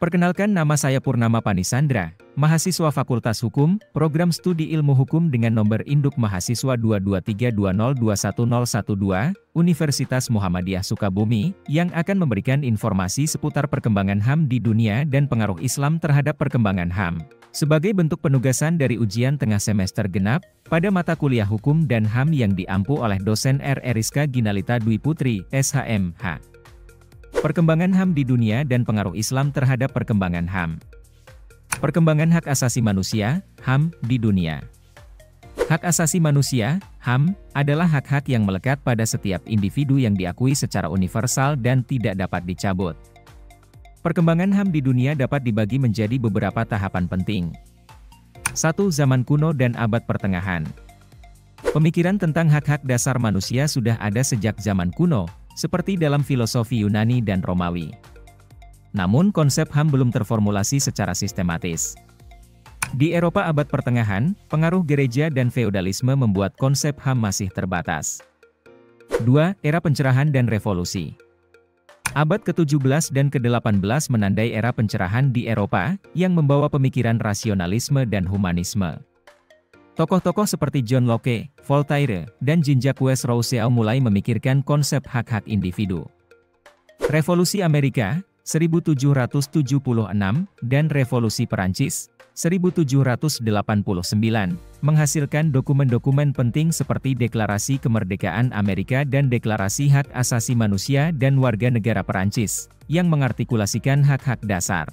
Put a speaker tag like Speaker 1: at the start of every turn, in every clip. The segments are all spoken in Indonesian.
Speaker 1: Perkenalkan, nama saya Purnama Panisandra, mahasiswa Fakultas Hukum, Program Studi Ilmu Hukum dengan nomor induk mahasiswa 22320211012, Universitas Muhammadiyah Sukabumi, yang akan memberikan informasi seputar perkembangan HAM di dunia dan pengaruh Islam terhadap perkembangan HAM. Sebagai bentuk penugasan dari ujian tengah semester genap, pada mata kuliah Hukum dan HAM yang diampu oleh dosen R. Eriska Ginalita Dwi Putri, SHMH. Perkembangan HAM di dunia dan pengaruh Islam terhadap perkembangan HAM. Perkembangan hak asasi manusia, HAM, di dunia. Hak asasi manusia, HAM, adalah hak-hak yang melekat pada setiap individu yang diakui secara universal dan tidak dapat dicabut. Perkembangan HAM di dunia dapat dibagi menjadi beberapa tahapan penting. 1. Zaman kuno dan abad pertengahan. Pemikiran tentang hak-hak dasar manusia sudah ada sejak zaman kuno, seperti dalam filosofi Yunani dan Romawi. Namun konsep HAM belum terformulasi secara sistematis. Di Eropa abad pertengahan, pengaruh gereja dan feodalisme membuat konsep HAM masih terbatas. 2. Era pencerahan dan revolusi. Abad ke-17 dan ke-18 menandai era pencerahan di Eropa, yang membawa pemikiran rasionalisme dan humanisme. Tokoh-tokoh seperti John Locke, Voltaire, dan Jean-Jacques Rousseau mulai memikirkan konsep hak-hak individu. Revolusi Amerika, 1776, dan Revolusi Perancis, 1789, menghasilkan dokumen-dokumen penting seperti Deklarasi Kemerdekaan Amerika dan Deklarasi Hak Asasi Manusia dan Warga Negara Perancis, yang mengartikulasikan hak-hak dasar.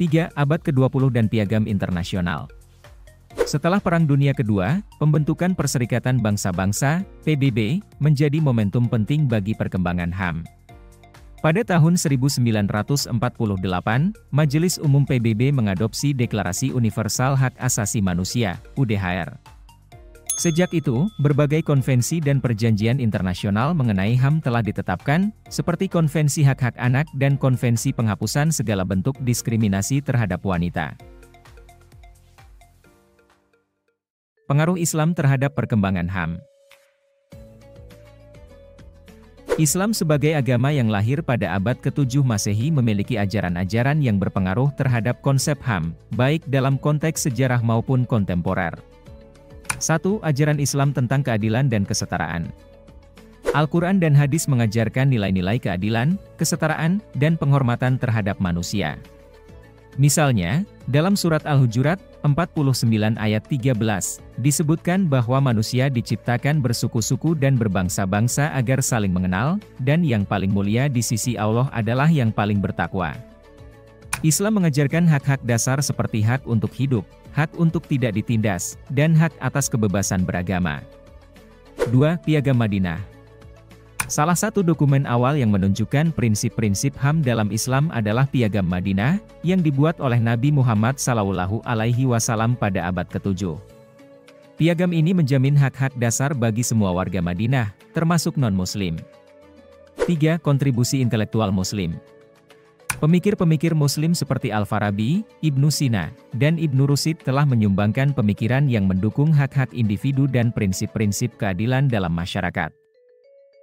Speaker 1: 3. Abad ke-20 dan Piagam Internasional. Setelah Perang Dunia Kedua, pembentukan Perserikatan Bangsa-Bangsa, PBB, menjadi momentum penting bagi perkembangan HAM. Pada tahun 1948, Majelis Umum PBB mengadopsi Deklarasi Universal Hak Asasi Manusia, UDHR. Sejak itu, berbagai konvensi dan perjanjian internasional mengenai HAM telah ditetapkan, seperti Konvensi Hak-Hak Anak dan Konvensi Penghapusan Segala Bentuk Diskriminasi Terhadap Wanita. Pengaruh Islam terhadap perkembangan HAM. Islam sebagai agama yang lahir pada abad ke-7 Masehi memiliki ajaran-ajaran yang berpengaruh terhadap konsep HAM, baik dalam konteks sejarah maupun kontemporer. 1. Ajaran Islam tentang keadilan dan kesetaraan. Al-Quran dan hadis mengajarkan nilai-nilai keadilan, kesetaraan, dan penghormatan terhadap manusia. Misalnya, dalam surat Al-Hujurat, 49 ayat 13, disebutkan bahwa manusia diciptakan bersuku-suku dan berbangsa-bangsa agar saling mengenal, dan yang paling mulia di sisi Allah adalah yang paling bertakwa. Islam mengajarkan hak-hak dasar seperti hak untuk hidup, hak untuk tidak ditindas, dan hak atas kebebasan beragama. 2. Piagam Madinah. Salah satu dokumen awal yang menunjukkan prinsip-prinsip HAM dalam Islam adalah Piagam Madinah, yang dibuat oleh Nabi Muhammad SAW pada abad ke-7. Piagam ini menjamin hak-hak dasar bagi semua warga Madinah, termasuk non-Muslim. 3. Kontribusi intelektual Muslim. Pemikir-pemikir Muslim seperti Al-Farabi, Ibnu Sina, dan Ibnu Rushd telah menyumbangkan pemikiran yang mendukung hak-hak individu dan prinsip-prinsip keadilan dalam masyarakat.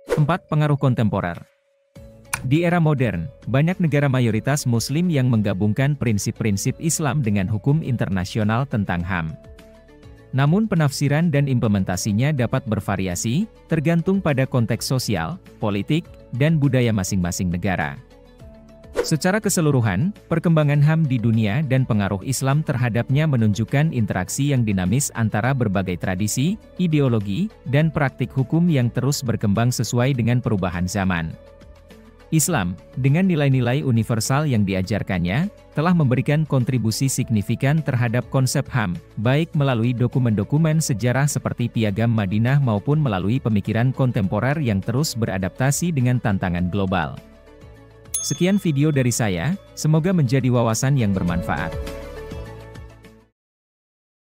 Speaker 1: 4. Pengaruh kontemporer. Di era modern, banyak negara mayoritas Muslim yang menggabungkan prinsip-prinsip Islam dengan hukum internasional tentang HAM. Namun penafsiran dan implementasinya dapat bervariasi, tergantung pada konteks sosial, politik, dan budaya masing-masing negara. Secara keseluruhan, perkembangan HAM di dunia dan pengaruh Islam terhadapnya menunjukkan interaksi yang dinamis antara berbagai tradisi, ideologi, dan praktik hukum yang terus berkembang sesuai dengan perubahan zaman. Islam, dengan nilai-nilai universal yang diajarkannya, telah memberikan kontribusi signifikan terhadap konsep HAM, baik melalui dokumen-dokumen sejarah seperti Piagam Madinah maupun melalui pemikiran kontemporer yang terus beradaptasi dengan tantangan global. Sekian video dari saya, semoga menjadi wawasan yang bermanfaat.